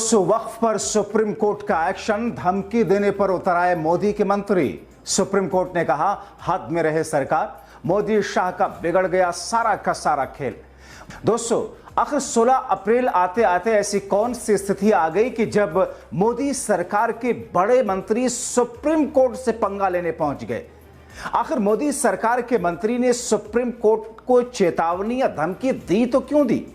दोस्तों, वक्फ पर supreme court का एक्शन, धमकी देने पर उतर आए मोदी के मंत्री। सुप्रीम कोर्ट ने कहा, हद में रहे सरकार, मोदी शाह का बिगड़ गया सारा का सारा खेल। दोस्तों, आखिर 16 अप्रैल आते आते ऐसी कौन सी स्थिति आ गई कि जब मोदी सरकार के बड़े मंत्री सुप्रीम कोर्ट से पंगा लेने पहुंच गए। आखिर मोदी सरकार के मंत्री ने सुप्रीम कोर्ट को चेतावनी या धमकी दी तो क्यों दी?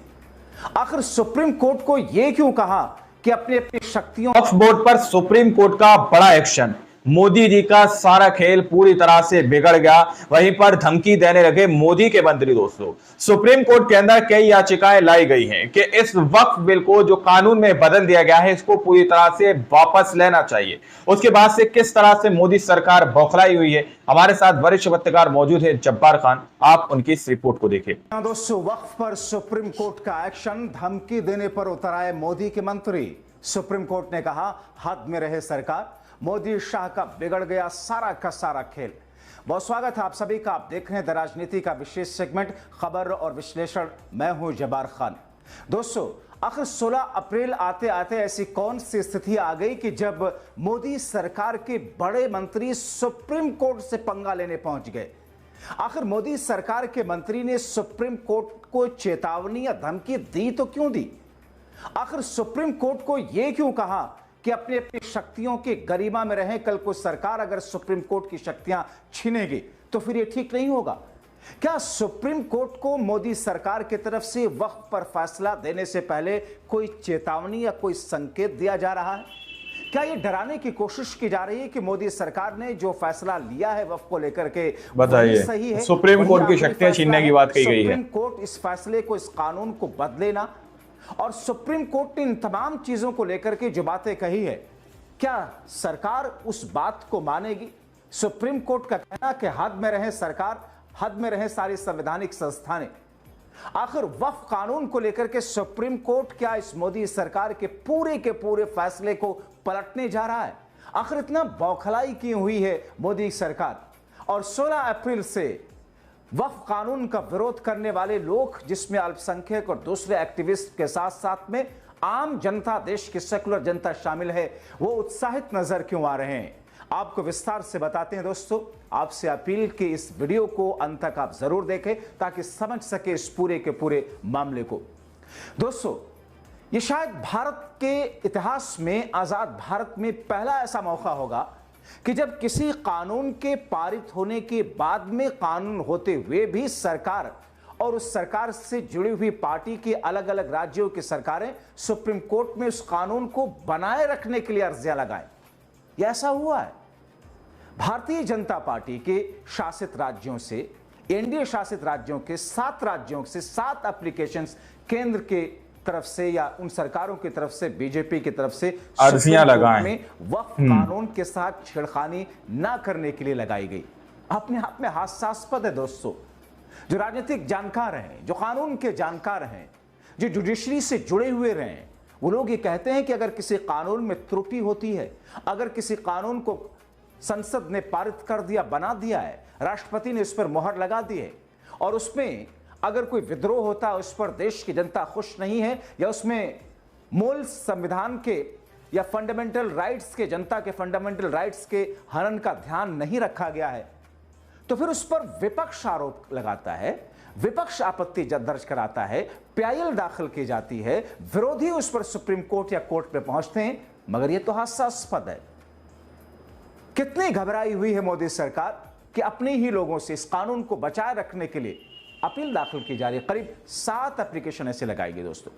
आखिर सुप्रीम कोर्ट को यह क्यों कहा कि अपनी अपनी शक्तियों। वक्फ बोर्ड पर सुप्रीम कोर्ट का बड़ा एक्शन, मोदी जी का सारा खेल पूरी तरह से बिगड़ गया। वहीं पर धमकी देने लगे मोदी के मंत्री। दोस्तों, सुप्रीम कोर्ट के अंदर कई याचिकाएं लाई गई हैं कि इस वक्फ बिल को जो कानून में बदल दिया गया है, इसको पूरी तरह से वापस लेना चाहिए। उसके बाद से किस तरह से मोदी सरकार बौखलाई हुई है। हमारे साथ वरिष्ठ पत्रकार मौजूद है जब्बार खान, आप उनकी इस रिपोर्ट को देखिए। दोस्तों, वक्फ पर सुप्रीम कोर्ट का एक्शन, धमकी देने पर उतर आए मोदी के मंत्री। सुप्रीम कोर्ट ने कहा, हद में रहे सरकार, मोदी शाह का बिगड़ गया सारा का सारा खेल। बहुत स्वागत है आप सभी का। आप देख रहे हैं द राजनीति का विशेष सेगमेंट, खबर और विश्लेषण। मैं हूं जब्बार खान। दोस्तों, आखिर 16 अप्रैल आते आते ऐसी कौन सी स्थिति आ गई कि जब मोदी सरकार के बड़े मंत्री सुप्रीम कोर्ट से पंगा लेने पहुंच गए। आखिर मोदी सरकार के मंत्री ने सुप्रीम कोर्ट को चेतावनी या धमकी दी तो क्यों दी? आखिर सुप्रीम कोर्ट को यह क्यों कहा कि अपनी अपनी शक्तियों की गरिमा में रहें? कल को सरकार अगर सुप्रीम कोर्ट की शक्तियां छीनेगी तो फिर यह ठीक नहीं होगा। क्या सुप्रीम कोर्ट को मोदी सरकार की तरफ से वक्फ पर फैसला देने से पहले कोई चेतावनी या कोई संकेत दिया जा रहा है? क्या यह डराने की कोशिश की जा रही है कि मोदी सरकार ने जो फैसला लिया है वक्फ को लेकर के, बताइए, सही है? सुप्रीम कोर्ट की शक्तियां छीनने की बात कही गई है। सुप्रीम कोर्ट इस फैसले को, इस कानून को बदले ना। और सुप्रीम कोर्ट ने इन तमाम चीजों को लेकर के जो बातें कही है, क्या सरकार उस बात को मानेगी? सुप्रीम कोर्ट का कहना कि हद में रहे सरकार, हद में रहे सारी संवैधानिक संस्थानें। आखिर वक्फ कानून को लेकर के सुप्रीम कोर्ट क्या इस मोदी सरकार के पूरे फैसले को पलटने जा रहा है? आखिर इतना बौखलाई क्यों हुई है मोदी सरकार? और 16 अप्रैल से वक्फ कानून का विरोध करने वाले लोग, जिसमें अल्पसंख्यक और दूसरे एक्टिविस्ट के साथ साथ में आम जनता, देश की सेकुलर जनता शामिल है, वो उत्साहित नजर क्यों आ रहे हैं? आपको विस्तार से बताते हैं। दोस्तों, आपसे अपील कि इस वीडियो को अंत तक आप जरूर देखें ताकि समझ सके इस पूरे के पूरे मामले को। दोस्तों, ये शायद भारत के इतिहास में, आजाद भारत में पहला ऐसा मौका होगा कि जब किसी कानून के पारित होने के बाद में, कानून होते हुए भी सरकार और उस सरकार से जुड़ी हुई पार्टी की अलग अलग राज्यों की सरकारें सुप्रीम कोर्ट में उस कानून को बनाए रखने के लिए अर्जियां लगाएं। यह ऐसा हुआ है। भारतीय जनता पार्टी के शासित राज्यों से, एनडीए शासित राज्यों के 7 राज्यों से 7 एप्लीकेशंस केंद्र के तरफ से या उन सरकारों की तरफ से, बीजेपी की तरफ से अर्जियां लगाएं में वक्फ कानून के साथ छेड़खानी ना करने के लिए लगाई गई। अपने आप में हास्यास्पद है दोस्तों। जो राजनीतिक जानकार हैं, जो कानून के जानकार हैं, जो जुडिशरी से जुड़े हुए रहे हैं, वो लोग ये कहते हैं कि अगर किसी कानून में त्रुटि होती है, अगर किसी कानून को संसद ने पारित कर दिया, बना दिया है, राष्ट्रपति ने उस पर मोहर लगा दी है, और उसमें अगर कोई विद्रोह होता है, उस पर देश की जनता खुश नहीं है, या उसमें मूल संविधान के या फंडामेंटल राइट्स के, जनता के फंडामेंटल राइट्स के हनन का ध्यान नहीं रखा गया है, तो फिर उस पर विपक्ष आरोप लगाता है, विपक्ष आपत्ति दर्ज कराता है, प्यायल दाखिल की जाती है, विरोधी उस पर सुप्रीम कोर्ट या कोर्ट में पहुंचते हैं। मगर यह तो हास्यास्पद है। कितनी घबराई हुई है मोदी सरकार कि अपने ही लोगों से इस कानून को बचाए रखने के लिए अपील दाखिल की जा रही है। करीब 7 एप्लीकेशन ऐसे लगाई गई दोस्तों।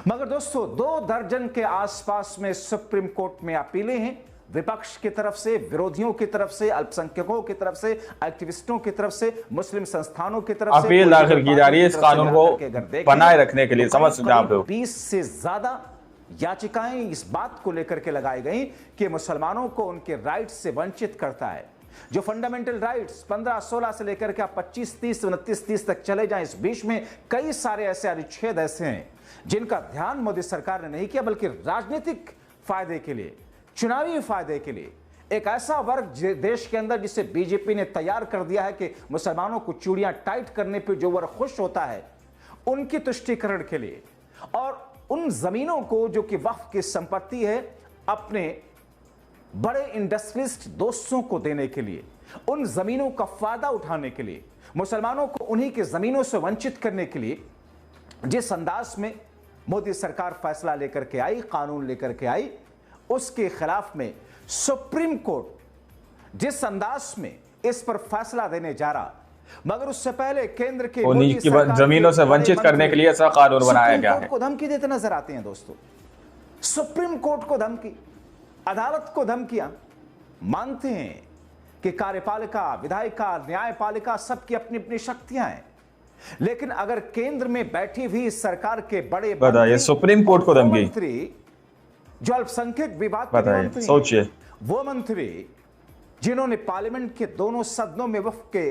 मगर दोस्तों, 2 दर्जन के आसपास में सुप्रीम कोर्ट में अपीलें हैं, विपक्ष की तरफ से, विरोधियों की तरफ से, अल्पसंख्यकों की तरफ से, एक्टिविस्टों की तरफ से, मुस्लिम संस्थानों की तरफ से अपील दाखिल की जा रही है इस कानून को बनाए रखने के लिए। समझ सकते हैं आप लोग। 20 से ज्यादा याचिकाएं इस बात को लेकर के लगाई गई कि मुसलमानों को उनके राइट्स से वंचित करता है। जो फंडामेंटल राइट्स 15-16 से लेकर के आप 25-30, 29-30 तक चले जाएं, इस बीच में कई सारे ऐसे अनुच्छेद ऐसे हैं जिनका ध्यान मोदी सरकार ने नहीं किया, बल्कि राजनीतिक फायदे के लिए, चुनावी फायदे के लिए एक ऐसा वर्ग देश के अंदर जिसे बीजेपी ने तैयार कर दिया है कि मुसलमानों को चूड़ियां टाइट करने पर जो वर्ग खुश होता है, उनकी तुष्टीकरण के लिए और उन जमीनों को जो कि वक्फ की संपत्ति है अपने बड़े इंडस्ट्रियलिस्ट दोस्तों को देने के लिए, उन जमीनों का फायदा उठाने के लिए, मुसलमानों को उन्हीं के जमीनों से वंचित करने के लिए जिस अंदाज में मोदी सरकार फैसला लेकर के आई, कानून लेकर के आई, उसके खिलाफ में सुप्रीम कोर्ट जिस अंदाज में इस पर फैसला देने जा रहा, मगर उससे पहले केंद्र के उन्हीं की जमीनों से वंचित करने के लिए ऐसा कानून बनाया गया है। को धमकी देते नजर आते हैं दोस्तों। सुप्रीम कोर्ट को धमकी, अदालत को धमकियां। मानते हैं कि कार्यपालिका, विधायिका, न्यायपालिका सबकी अपनी अपनी शक्तियां हैं, लेकिन अगर केंद्र में बैठी हुई सरकार के बड़े बताइए, सुप्रीम कोर्ट को धमकी, मंत्री जो अल्पसंख्यक विभाग के बताइए, सोचिए, वो मंत्री जिन्होंने पार्लियामेंट के दोनों सदनों में वक्फ के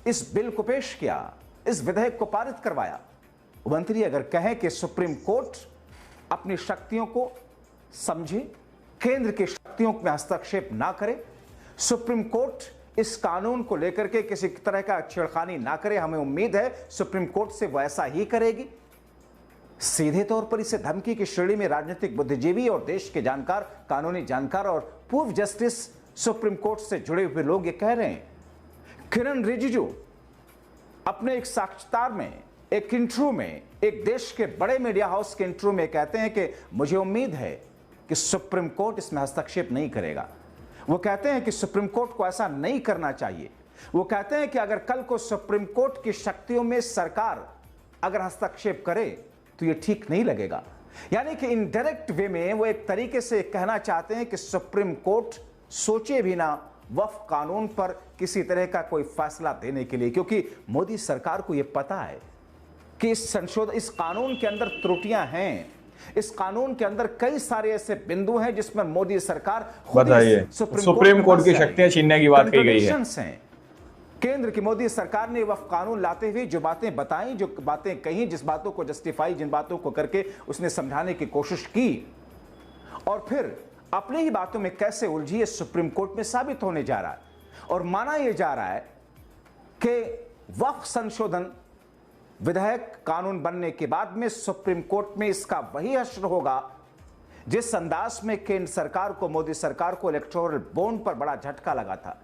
इस बिल को पेश किया, इस विधेयक को पारित करवाया, मंत्री अगर कहें कि सुप्रीम कोर्ट अपनी शक्तियों को समझे, केंद्र की शक्तियों में हस्तक्षेप ना करे, सुप्रीम कोर्ट इस कानून को लेकर के किसी तरह का छेड़खानी ना करे, हमें उम्मीद है सुप्रीम कोर्ट से वो ऐसा ही करेगी। सीधे तौर पर इसे धमकी की श्रेणी में राजनीतिक बुद्धिजीवी और देश के जानकार, कानूनी जानकार और पूर्व जस्टिस सुप्रीम कोर्ट से जुड़े हुए लोग ये कह रहे हैं। किरण रिजिजू अपने एक साक्षात्कार में, एक इंटरव्यू में, एक देश के बड़े मीडिया हाउस के इंटरव्यू में कहते हैं कि मुझे उम्मीद है कि सुप्रीम कोर्ट इसमें हस्तक्षेप नहीं करेगा। वो कहते हैं कि सुप्रीम कोर्ट को ऐसा नहीं करना चाहिए। वो कहते हैं कि अगर कल को सुप्रीम कोर्ट की शक्तियों में सरकार अगर हस्तक्षेप करे तो ये ठीक नहीं लगेगा। यानी कि इनडायरेक्ट वे में वो एक तरीके से कहना चाहते हैं कि सुप्रीम कोर्ट सोचे भी ना वक्फ कानून पर किसी तरह का कोई फैसला देने के लिए, क्योंकि मोदी सरकार को यह पता है कि इस कानून के अंदर त्रुटियां हैं, इस कानून के अंदर कई सारे ऐसे बिंदु हैं जिसमें मोदी सरकार बताइए, सुप्रीम कोर्ट की शक्तियां छीनने की बात कही गई है। केंद्र की मोदी सरकार ने वक्फ कानून लाते हुए जो बातें बताई, जो बातें कही, जिस बातों को जस्टिफाई, जिन बातों को करके उसने समझाने की कोशिश की, और फिर अपनी ही बातों में कैसे उलझी, सुप्रीम कोर्ट में साबित होने जा रहा है। और माना यह जा रहा है कि वक्फ संशोधन विधेयक कानून बनने के बाद में सुप्रीम कोर्ट में इसका वही असर होगा जिस अंदाज में केंद्र सरकार को, मोदी सरकार को इलेक्टोरल बॉन्ड पर बड़ा झटका लगा था,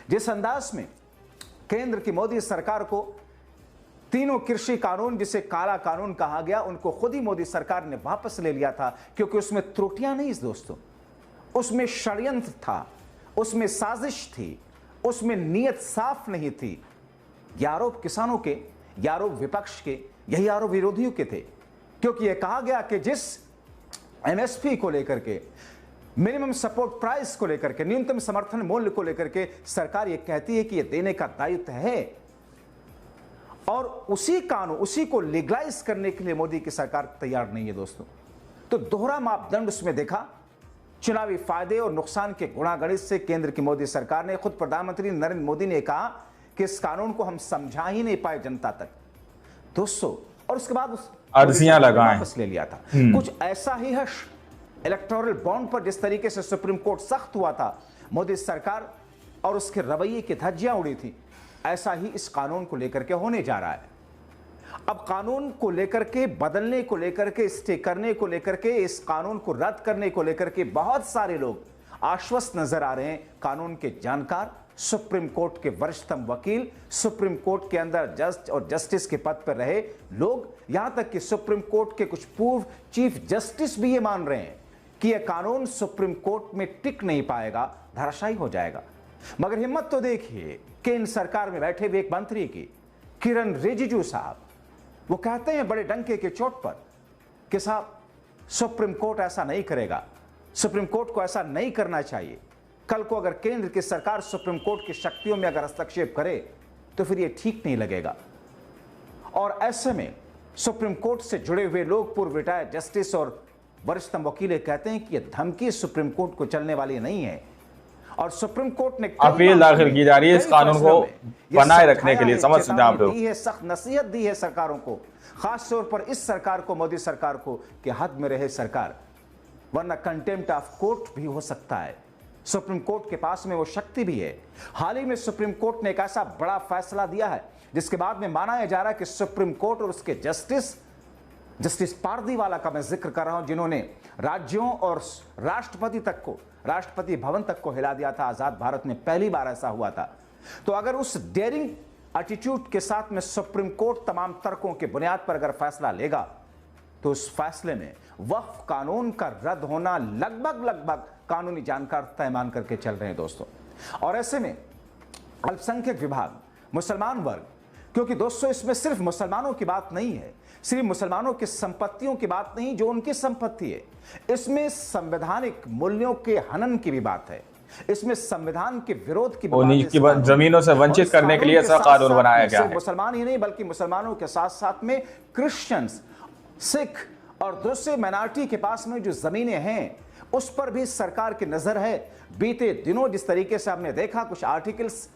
जिस अंदाज में केंद्र की मोदी सरकार को तीनों कृषि कानून, जिसे काला कानून कहा गया, उनको खुद ही मोदी सरकार ने वापस ले लिया था, क्योंकि उसमें त्रुटियां नहीं दोस्तों, उसमें षड्यंत्र था, उसमें साजिश थी, उसमें नीयत साफ नहीं थी। ये आरोप किसानों के, ये आरोप विपक्ष के, यही आरोप विरोधियों के थे, क्योंकि यह कहा गया कि जिस एमएसपी को लेकर के, मिनिमम सपोर्ट प्राइस को लेकर के, न्यूनतम समर्थन मूल्य को लेकर के सरकार यह कहती है कि यह देने का दायित्व है, और उसी कानून, उसी को लीगलाइज करने के लिए मोदी की सरकार तैयार नहीं है दोस्तों। तो दोहरा मापदंड उसमें देखा, चुनावी फायदे और नुकसान के गुणागणित से केंद्र की मोदी सरकार ने, खुद प्रधानमंत्री नरेंद्र मोदी ने कहा कि इस कानून को हम समझा ही नहीं पाए जनता तक दोस्तों, और उसके बाद उस अर्जियां लगाएं, वापस ले लिया था। कुछ ऐसा ही है इलेक्टोरल बॉन्ड पर, जिस तरीके से सुप्रीम कोर्ट सख्त हुआ था, मोदी सरकार और उसके रवैये की धज्जियां उड़ी थी, ऐसा ही इस कानून को लेकर के होने जा रहा है। अब कानून को लेकर के, बदलने को लेकर के, स्टे करने को लेकर के, इस कानून को रद्द करने को लेकर के बहुत सारे लोग आश्वस्त नजर आ रहे हैं। कानून के जानकार, सुप्रीम कोर्ट के वरिष्ठतम वकील, सुप्रीम कोर्ट के अंदर जज और जस्टिस के पद पर रहे लोग, यहां तक कि सुप्रीम कोर्ट के कुछ पूर्व चीफ जस्टिस भी ये मान रहे हैं कि यह कानून सुप्रीम कोर्ट में टिक नहीं पाएगा, धराशायी हो जाएगा। मगर हिम्मत तो देखिए केंद्र सरकार में बैठे हुए एक मंत्री की, किरण रिजिजू साहब, वो कहते हैं बड़े डंके के चोट पर कि साहब सुप्रीम कोर्ट ऐसा नहीं करेगा, सुप्रीम कोर्ट को ऐसा नहीं करना चाहिए। कल को अगर केंद्र की सरकार सुप्रीम कोर्ट की शक्तियों में अगर हस्तक्षेप करे तो फिर ये ठीक नहीं लगेगा। और ऐसे में सुप्रीम कोर्ट से जुड़े हुए लोग, पूर्व रिटायर्ड जस्टिस और वरिष्ठतम वकील कहते हैं कि यह धमकी सुप्रीम कोर्ट को चलने वाली नहीं है, और सुप्रीम कोर्ट ने अपील दाखिल की जा रही है इस कानून को बनाए रखने के लिए। समझ सकते हैं आप लोग, सख्त नसीहत दी है सरकारों को, खास तौर पर इस सरकार को, मोदी सरकार को, कि हद में रहे सरकार, वरना कंटेम्प्ट ऑफ कोर्ट भी हो सकता है। सुप्रीम कोर्ट के पास में वो शक्ति भी है। हाल ही में सुप्रीम कोर्ट ने एक ऐसा बड़ा फैसला दिया है जिसके बाद में माना जा रहा है कि सुप्रीम कोर्ट और उसके जस्टिस जस्टिस पारदीवाला का मैं जिक्र कर रहा हूं, जिन्होंने राज्यों और राष्ट्रपति भवन तक को हिला दिया था। आजाद भारत में पहली बार ऐसा हुआ था। तो अगर उस डेयरिंग एटीट्यूड के साथ में सुप्रीम कोर्ट तमाम तर्कों के बुनियाद पर अगर फैसला लेगा, तो उस फैसले में वक्फ कानून का रद्द होना लगभग कानूनी जानकार तय मान करके चल रहे हैं दोस्तों। और ऐसे में अल्पसंख्यक विभाग, मुसलमान वर्ग, क्योंकि दोस्तों इसमें सिर्फ मुसलमानों की बात नहीं है, सिर्फ मुसलमानों की संपत्तियों की बात नहीं जो उनकी संपत्ति है, इसमें संवैधानिक मूल्यों के हनन की भी बात है, इसमें संविधान के विरोध की जमीनों से वंचित करने के लिए ऐसा कानून बनाया गया है। मुसलमान ही नहीं बल्कि मुसलमानों के साथ साथ में क्रिश्चियंस, सिख और दूसरे माइनॉरिटी के पास में जो जमीनें हैं उस पर भी सरकार की नजर है। बीते दिनों जिस तरीके से हमने देखा कुछ आर्टिकल्स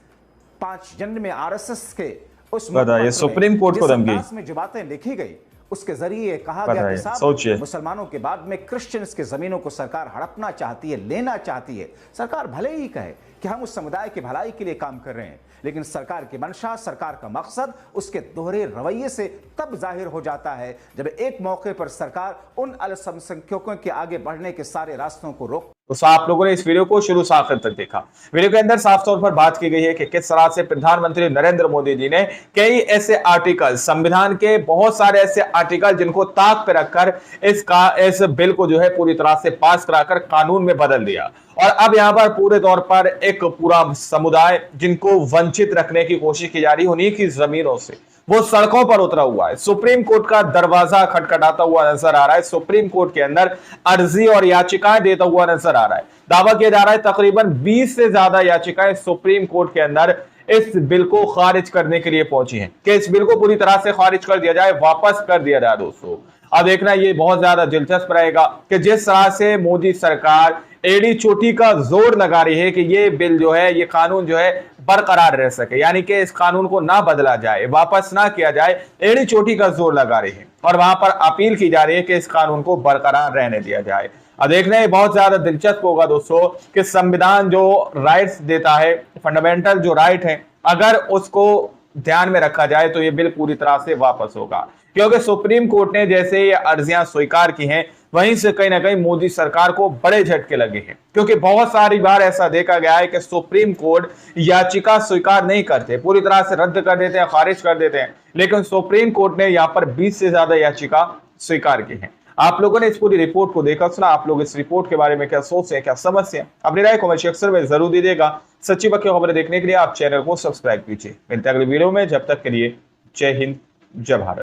5 जनवरी में आरएसएस के उस सुप्रीम कोर्ट को धमकी में जो बातें लिखी गई, उसके जरिए कहा गया कि साहब मुसलमानों के बाद में क्रिश्चियंस के जमीनों को सरकार हड़पना चाहती है, लेना चाहती है। सरकार भले ही कहे कि हम उस समुदाय की भलाई के लिए काम कर रहे हैं, लेकिन सरकार की मंशा, सरकार का मकसद उसके दोहरे रवैये से तब जाहिर हो जाता है जब एक मौके पर सरकार उन अल्पसंख्यकों के आगे बढ़ने के सारे रास्तों को रोक। तो आप लोगों ने इस वीडियो को शुरू से आखिर तक देखा। वीडियो के अंदर साफ तौर पर बात की गई है कि किस तरह से प्रधानमंत्री नरेंद्र मोदी जी ने कई ऐसे आर्टिकल, संविधान के बहुत सारे ऐसे आर्टिकल जिनको ताक पे रखकर इस बिल को जो है पूरी तरह से पास कराकर कानून में बदल दिया। और अब यहाँ पर पूरे तौर पर एक पूरा समुदाय जिनको वंचित रखने की कोशिश की जा रही है, उन्हीं की जमीनों से वो सड़कों पर उतरा हुआ है। सुप्रीम कोर्ट का दरवाजा खटखटाता हुआ नजर आ रहा है। सुप्रीम कोर्ट के अंदर अर्जी और याचिकाएं देता हुआ नजर आ रहा है। दावा किया जा रहा है तकरीबन 20 से ज्यादा याचिकाएं सुप्रीम कोर्ट के अंदर इस बिल को खारिज करने के लिए पहुंची हैं कि इस बिल को पूरी तरह से खारिज कर दिया जाए, वापस कर दिया जाए। दोस्तों अब देखना ये बहुत ज्यादा दिलचस्प रहेगा कि जिस तरह से मोदी सरकार एड़ी चोटी का जोर लगा रही है कि ये बिल जो है, ये कानून जो है बरकरार रह सके, यानी कि इस कानून को ना बदला जाए, वापस ना किया जाए, एड़ी चोटी का जोर लगा रही है और वहां पर अपील की जा रही है कि इस कानून को बरकरार रहने दिया जाए। अब देखना ये बहुत ज्यादा दिलचस्प होगा दोस्तों कि संविधान जो राइट्स देता है, फंडामेंटल जो राइट है, अगर उसको ध्यान में रखा जाए तो ये बिल पूरी तरह से वापस होगा। क्योंकि सुप्रीम कोर्ट ने जैसे ये अर्जियां स्वीकार की हैं, वहीं से कहीं ना कहीं मोदी सरकार को बड़े झटके लगे हैं। क्योंकि बहुत सारी बार ऐसा देखा गया है कि सुप्रीम कोर्ट याचिका स्वीकार नहीं करते, पूरी तरह से रद्द कर देते हैं, खारिज कर देते हैं, लेकिन सुप्रीम कोर्ट ने यहाँ पर 20 से ज्यादा याचिका स्वीकार की है। आप लोगों ने इस पूरी रिपोर्ट को देखा, सुना, आप लोग इस रिपोर्ट के बारे में क्या सोचते हैं, क्या समझते हैं, अपनी राय कमेंट सेक्शन में जरूर दीजिएगा। सच्ची बक्की खबरें देखने के लिए आप चैनल को सब्सक्राइब कीजिए। मिलते हैं अगली वीडियो में, जब तक के लिए जय हिंद, जय भारत।